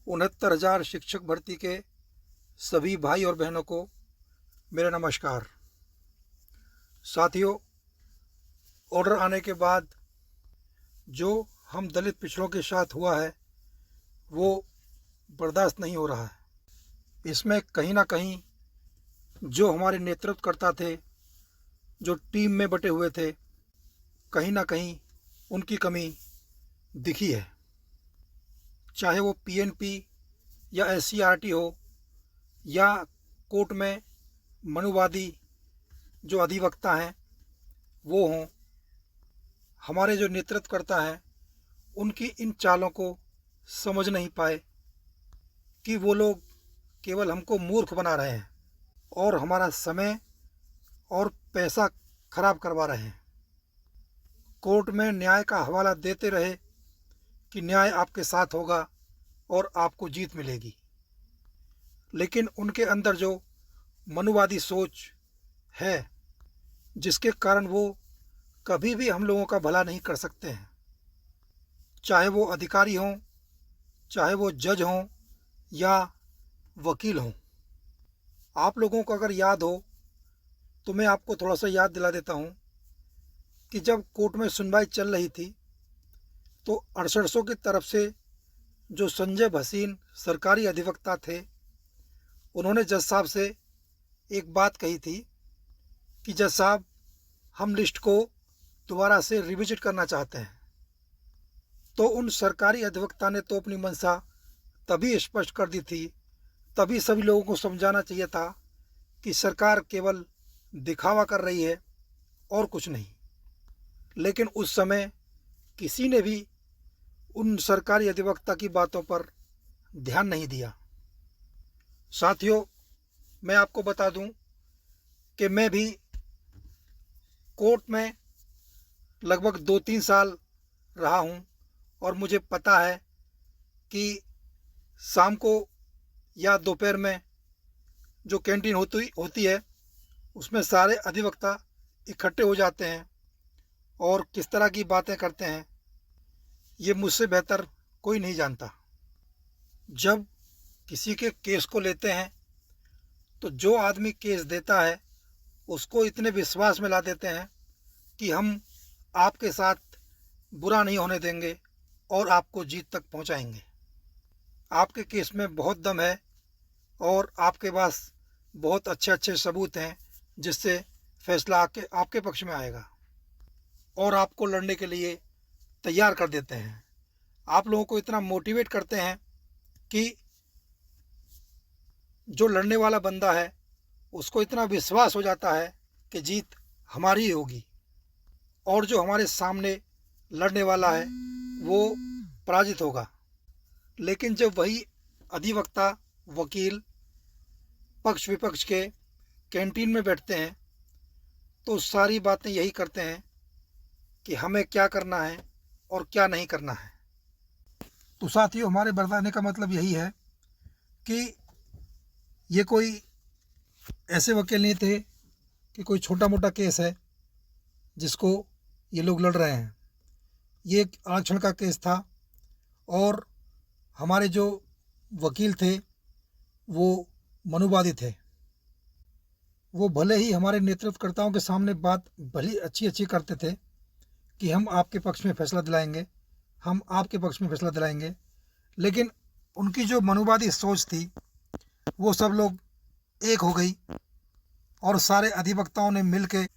69,000 शिक्षक भर्ती के सभी भाई और बहनों को मेरा नमस्कार। साथियों, ऑर्डर आने के बाद जो हम दलित पिछड़ों के साथ हुआ है वो बर्दाश्त नहीं हो रहा है। इसमें कहीं ना कहीं जो हमारे नेतृत्वकर्ता थे, जो टीम में बटे हुए थे, कहीं ना कहीं उनकी कमी दिखी है। चाहे वो पीएनपी या एससीईआरटी हो या कोर्ट में मनुवादी जो अधिवक्ता हैं वो हों, हमारे जो नेतृत्वकर्ता हैं उनकी इन चालों को समझ नहीं पाए कि वो लोग केवल हमको मूर्ख बना रहे हैं और हमारा समय और पैसा खराब करवा रहे हैं। कोर्ट में न्याय का हवाला देते रहे कि न्याय आपके साथ होगा और आपको जीत मिलेगी, लेकिन उनके अंदर जो मनुवादी सोच है जिसके कारण वो कभी भी हम लोगों का भला नहीं कर सकते हैं। चाहे वो अधिकारी हों, चाहे वो जज हों या वकील हों। आप लोगों को अगर याद हो तो मैं आपको थोड़ा सा याद दिला देता हूं कि जब कोर्ट में सुनवाई चल रही थी तो 6800 की तरफ से जो संजय भसीन सरकारी अधिवक्ता थे, उन्होंने जज साहब से एक बात कही थी कि जज साहब, हम लिस्ट को दोबारा से रिविजिट करना चाहते हैं। तो उन सरकारी अधिवक्ता ने तो अपनी मंशा तभी स्पष्ट कर दी थी, तभी सभी लोगों को समझाना चाहिए था कि सरकार केवल दिखावा कर रही है और कुछ नहीं। लेकिन उस समय किसी ने भी उन सरकारी अधिवक्ता की बातों पर ध्यान नहीं दिया। साथियों, मैं आपको बता दूं कि मैं भी कोर्ट में लगभग 2-3 साल रहा हूं और मुझे पता है कि शाम को या दोपहर में जो कैंटीन होती है उसमें सारे अधिवक्ता इकट्ठे हो जाते हैं और किस तरह की बातें करते हैं ये मुझसे बेहतर कोई नहीं जानता। जब किसी के केस को लेते हैं तो जो आदमी केस देता है उसको इतने विश्वास में ला देते हैं कि हम आपके साथ बुरा नहीं होने देंगे और आपको जीत तक पहुंचाएंगे। आपके केस में बहुत दम है और आपके पास बहुत अच्छे अच्छे सबूत हैं जिससे फैसला आपके पक्ष में आएगा और आपको लड़ने के लिए तैयार कर देते हैं। आप लोगों को इतना मोटिवेट करते हैं कि जो लड़ने वाला बंदा है उसको इतना विश्वास हो जाता है कि जीत हमारी ही होगी और जो हमारे सामने लड़ने वाला है वो पराजित होगा। लेकिन जब वही अधिवक्ता, वकील पक्ष विपक्ष के कैंटीन में बैठते हैं तो सारी बातें यही करते हैं कि हमें क्या करना है और क्या नहीं करना है। तो साथियों, हमारे बताने का मतलब यही है कि ये कोई ऐसे वकील नहीं थे कि कोई छोटा मोटा केस है जिसको ये लोग लड़ रहे हैं। ये एक आरक्षण का केस था और हमारे जो वकील थे वो मनुवादी थे। वो भले ही हमारे नेतृत्वकर्ताओं के सामने बात भली अच्छी अच्छी करते थे कि हम आपके पक्ष में फैसला दिलाएंगे, हम आपके पक्ष में फैसला दिलाएंगे, लेकिन उनकी जो मनुवादी सोच थी वो सब लोग एक हो गई और सारे अधिवक्ताओं ने मिलकर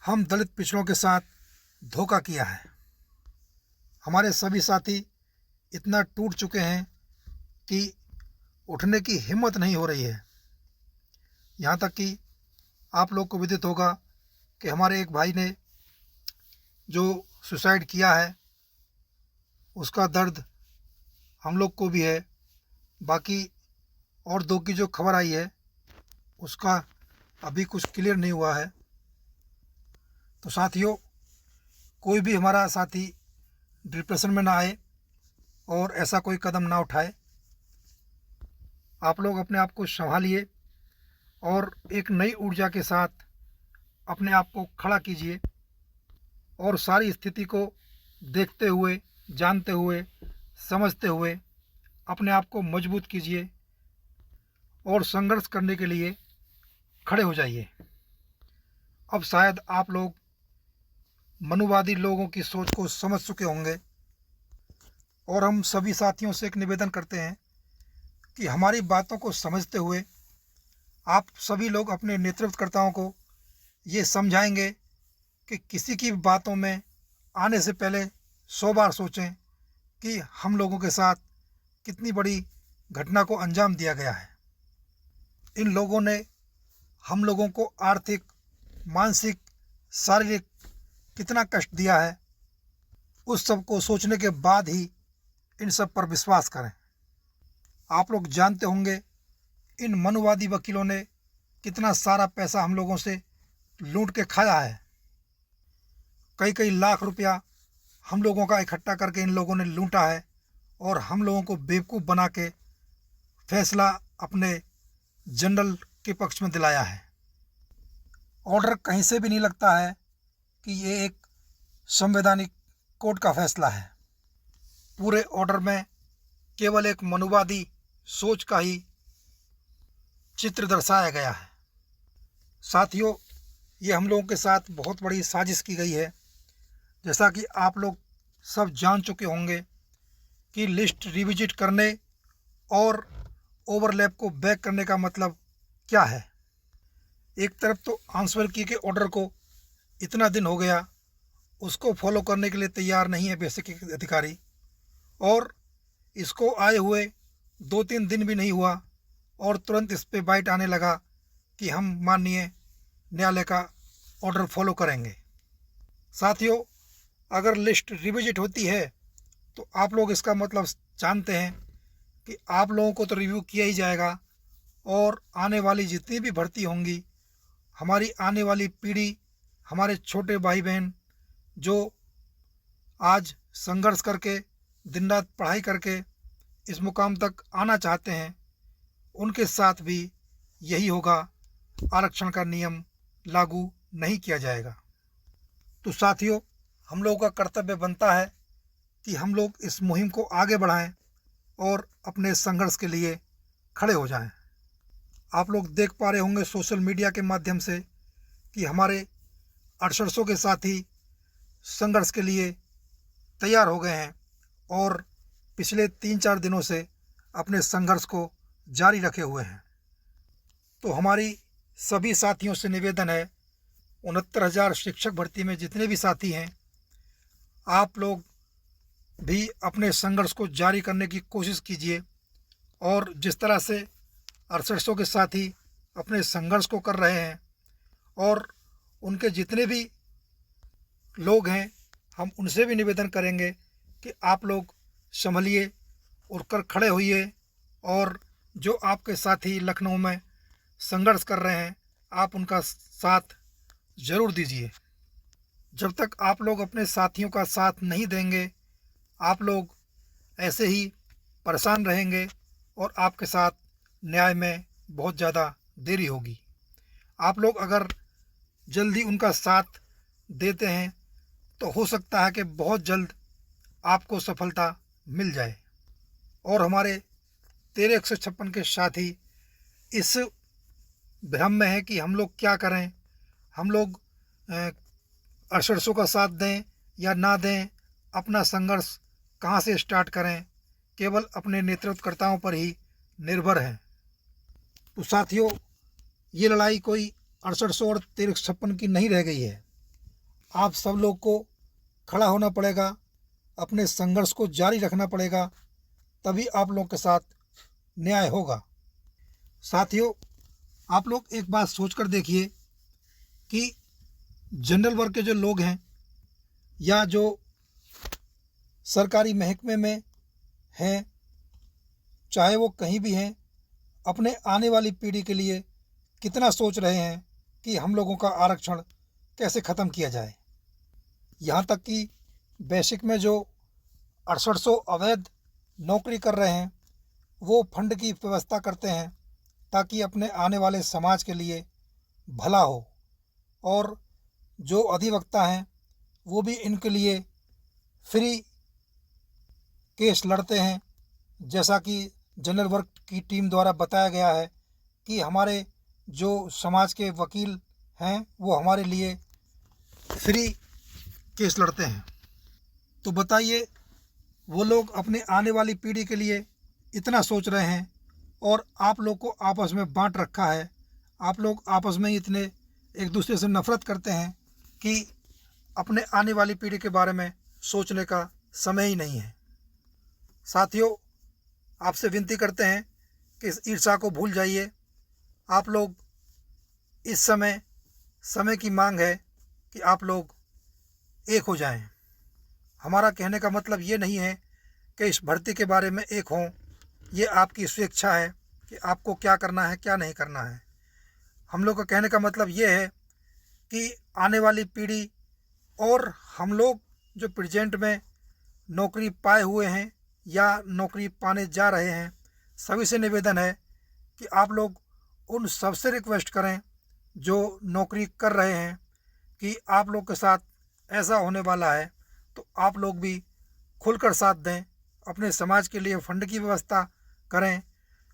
हम दलित पिछड़ों के साथ धोखा किया है। हमारे सभी साथी इतना टूट चुके हैं कि उठने की हिम्मत नहीं हो रही है। यहाँ तक कि आप लोग को विदित होगा कि हमारे एक भाई ने जो सुसाइड किया है उसका दर्द हम लोग को भी है। बाकी और दो की जो खबर आई है उसका अभी कुछ क्लियर नहीं हुआ है। तो साथियों, कोई भी हमारा साथी डिप्रेशन में ना आए और ऐसा कोई कदम ना उठाए। आप लोग अपने आप को संभालिए और एक नई ऊर्जा के साथ अपने आप को खड़ा कीजिए और सारी स्थिति को देखते हुए, जानते हुए, समझते हुए अपने आप को मजबूत कीजिए और संघर्ष करने के लिए खड़े हो जाइए। अब शायद आप लोग मनुवादी लोगों की सोच को समझ चुके होंगे और हम सभी साथियों से एक निवेदन करते हैं कि हमारी बातों को समझते हुए आप सभी लोग अपने नेतृत्वकर्ताओं को ये समझाएंगे कि किसी की बातों में आने से पहले 100 बार सोचें कि हम लोगों के साथ कितनी बड़ी घटना को अंजाम दिया गया है। इन लोगों ने हम लोगों को आर्थिक, मानसिक, शारीरिक कितना कष्ट दिया है, उस सब को सोचने के बाद ही इन सब पर विश्वास करें। आप लोग जानते होंगे इन मनुवादी वकीलों ने कितना सारा पैसा हम लोगों से लूट के खाया है। कई कई लाख रुपया हम लोगों का इकट्ठा करके इन लोगों ने लूटा है और हम लोगों को बेवकूफ़ बना के फैसला अपने जनरल के पक्ष में दिलाया है। ऑर्डर कहीं से भी नहीं लगता है कि ये एक संवैधानिक कोर्ट का फैसला है। पूरे ऑर्डर में केवल एक मनुवादी सोच का ही चित्र दर्शाया गया है। साथियों, ये हम लोगों के साथ बहुत बड़ी साजिश की गई है। जैसा कि आप लोग सब जान चुके होंगे कि लिस्ट रिविजिट करने और ओवरलैप को बैक करने का मतलब क्या है। एक तरफ तो आंसर की के ऑर्डर को इतना दिन हो गया, उसको फॉलो करने के लिए तैयार नहीं है बेसिक अधिकारी, और इसको आए हुए 2-3 दिन भी नहीं हुआ और तुरंत इस पे बाइट आने लगा कि हम माननीय न्यायालय का ऑर्डर फॉलो करेंगे। साथियों, अगर लिस्ट रिविजिट होती है तो आप लोग इसका मतलब जानते हैं कि आप लोगों को तो रिव्यू किया ही जाएगा और आने वाली जितनी भी भर्ती होंगी, हमारी आने वाली पीढ़ी, हमारे छोटे भाई बहन जो आज संघर्ष करके दिन रात पढ़ाई करके इस मुकाम तक आना चाहते हैं, उनके साथ भी यही होगा, आरक्षण का नियम लागू नहीं किया जाएगा। तो साथियों, हम लोगों का कर्तव्य बनता है कि हम लोग इस मुहिम को आगे बढ़ाएं और अपने संघर्ष के लिए खड़े हो जाएं। आप लोग देख पा रहे होंगे सोशल मीडिया के माध्यम से कि हमारे 800 के साथी संघर्ष के लिए तैयार हो गए हैं और पिछले 3-4 दिनों से अपने संघर्ष को जारी रखे हुए हैं। तो हमारी सभी साथियों से निवेदन है, 69,000 शिक्षक भर्ती में जितने भी साथी हैं, आप लोग भी अपने संघर्ष को जारी करने की कोशिश कीजिए और जिस तरह से 6800 के साथी अपने संघर्ष को कर रहे हैं और उनके जितने भी लोग हैं, हम उनसे भी निवेदन करेंगे कि आप लोग संभलिए, उठकर खड़े होइए और जो आपके साथी लखनऊ में संघर्ष कर रहे हैं, आप उनका साथ ज़रूर दीजिए। जब तक आप लोग अपने साथियों का साथ नहीं देंगे, आप लोग ऐसे ही परेशान रहेंगे और आपके साथ न्याय में बहुत ज़्यादा देरी होगी। आप लोग अगर जल्दी उनका साथ देते हैं तो हो सकता है कि बहुत जल्द आपको सफलता मिल जाए। और हमारे 13,156 के साथी इस भ्रम में है कि हम लोग क्या करें, हम लोग 6800 का साथ दें या ना दें, अपना संघर्ष कहाँ से स्टार्ट करें, केवल अपने नेतृत्वकर्ताओं पर ही निर्भर है। तो साथियों, ये लड़ाई कोई 6800 और 1356 की नहीं रह गई है। आप सब लोग को खड़ा होना पड़ेगा, अपने संघर्ष को जारी रखना पड़ेगा, तभी आप लोग के साथ न्याय होगा। साथियों, आप लोग एक बात सोचकर देखिए कि जनरल वर्ग के जो लोग हैं या जो सरकारी महकमे में हैं, चाहे वो कहीं भी हैं, अपने आने वाली पीढ़ी के लिए कितना सोच रहे हैं कि हम लोगों का आरक्षण कैसे ख़त्म किया जाए। यहाँ तक कि बेसिक में जो 6800 अवैध नौकरी कर रहे हैं, वो फंड की व्यवस्था करते हैं ताकि अपने आने वाले समाज के लिए भला हो, और जो अधिवक्ता हैं वो भी इनके लिए फ्री केस लड़ते हैं जैसा कि जनरल वर्क की टीम द्वारा बताया गया है कि हमारे जो समाज के वकील हैं वो हमारे लिए फ्री केस लड़ते हैं। तो बताइए, वो लोग अपने आने वाली पीढ़ी के लिए इतना सोच रहे हैं और आप लोग को आपस में बांट रखा है। आप लोग आपस में ही इतने एक दूसरे से नफरत करते हैं कि अपने आने वाली पीढ़ी के बारे में सोचने का समय ही नहीं है। साथियों, आपसे विनती करते हैं कि इस ईर्ष्या को भूल जाइए। आप लोग इस समय की मांग है कि आप लोग एक हो जाएं। हमारा कहने का मतलब ये नहीं है कि इस भर्ती के बारे में एक हों। ये आपकी स्वेच्छा है कि आपको क्या करना है क्या नहीं करना है। हम लोग का कहने का मतलब ये है कि आने वाली पीढ़ी और हम लोग जो प्रेजेंट में नौकरी पाए हुए हैं या नौकरी पाने जा रहे हैं, सभी से निवेदन है कि आप लोग उन सबसे रिक्वेस्ट करें जो नौकरी कर रहे हैं कि आप लोग के साथ ऐसा होने वाला है तो आप लोग भी खुलकर साथ दें, अपने समाज के लिए फंड की व्यवस्था करें।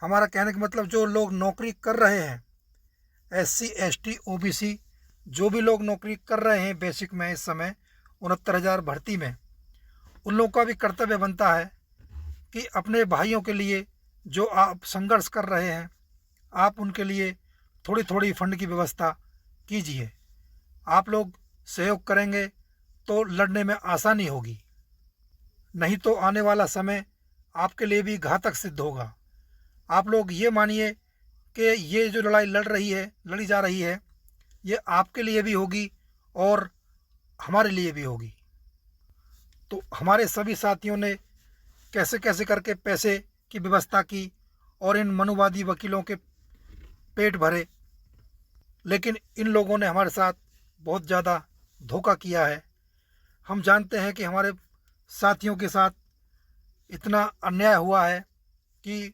हमारा कहने का मतलब जो लोग नौकरी कर रहे हैं, SC ST OBC जो भी लोग नौकरी कर रहे हैं बेसिक में इस समय 69,000 भर्ती में, उन लोगों का भी कर्तव्य बनता है कि अपने भाइयों के लिए जो आप संघर्ष कर रहे हैं, आप उनके लिए थोड़ी थोड़ी फंड की व्यवस्था कीजिए। आप लोग सहयोग करेंगे तो लड़ने में आसानी होगी, नहीं तो आने वाला समय आपके लिए भी घातक सिद्ध होगा। आप लोग ये मानिए कि ये जो लड़ाई लड़ी जा रही है, ये आपके लिए भी होगी और हमारे लिए भी होगी। तो हमारे सभी साथियों ने कैसे कैसे करके पैसे की व्यवस्था की और इन मनुवादी वकीलों के पेट भरे, लेकिन इन लोगों ने हमारे साथ बहुत ज़्यादा धोखा किया है। हम जानते हैं कि हमारे साथियों के साथ इतना अन्याय हुआ है कि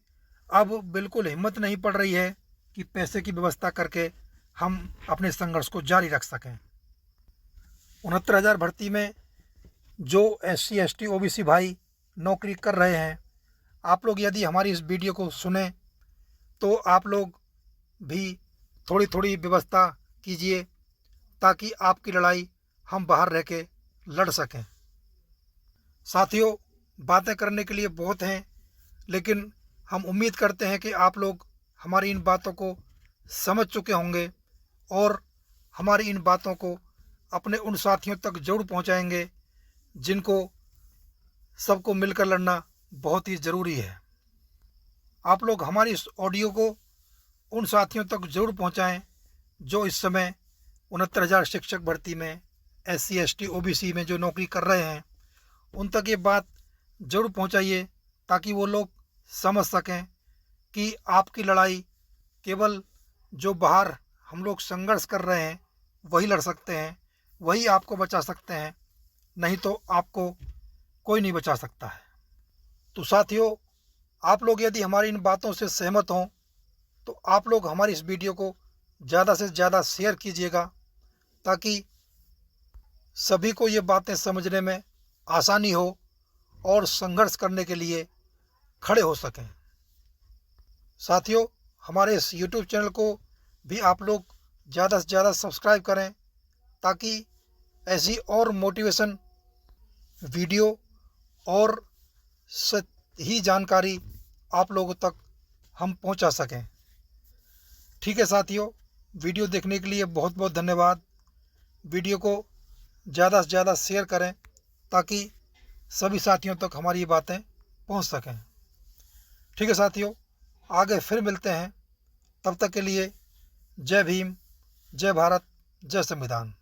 अब बिल्कुल हिम्मत नहीं पड़ रही है कि पैसे की व्यवस्था करके हम अपने संघर्ष को जारी रख सकें। 69,000 भर्ती में जो SC ST OBC भाई नौकरी कर रहे हैं, आप लोग यदि हमारी इस वीडियो को सुने तो आप लोग भी थोड़ी थोड़ी व्यवस्था कीजिए ताकि आपकी लड़ाई हम बाहर रह के लड़ सकें। साथियों, बातें करने के लिए बहुत हैं, लेकिन हम उम्मीद करते हैं कि आप लोग हमारी इन बातों को समझ चुके होंगे और हमारी इन बातों को अपने उन साथियों तक जरूर पहुंचाएंगे जिनको सबको मिलकर लड़ना बहुत ही ज़रूरी है। आप लोग हमारी इस ऑडियो को उन साथियों तक जरूर पहुंचाएं जो इस समय 69,000 शिक्षक भर्ती में SC ST OBC में जो नौकरी कर रहे हैं, उन तक ये बात जरूर पहुंचाइए ताकि वो लोग समझ सकें कि आपकी लड़ाई केवल जो बाहर हम लोग संघर्ष कर रहे हैं वही लड़ सकते हैं, वही आपको बचा सकते हैं, नहीं तो आपको कोई नहीं बचा सकता है। तो साथियों, आप लोग यदि हमारी इन बातों से सहमत हों तो आप लोग हमारी इस वीडियो को ज़्यादा से ज़्यादा शेयर कीजिएगा ताकि सभी को ये बातें समझने में आसानी हो और संघर्ष करने के लिए खड़े हो सकें। साथियों, हमारे इस YouTube चैनल को भी आप लोग ज़्यादा से ज़्यादा सब्सक्राइब करें ताकि ऐसी और मोटिवेशन वीडियो और सही जानकारी आप लोगों तक हम पहुंचा सकें। ठीक है साथियों, वीडियो देखने के लिए बहुत बहुत धन्यवाद। वीडियो को ज़्यादा से ज़्यादा शेयर करें ताकि सभी साथियों तक हमारी ये बातें पहुंच सकें। ठीक है साथियों, आगे फिर मिलते हैं। तब तक के लिए जय भीम, जय भारत, जय संविधान।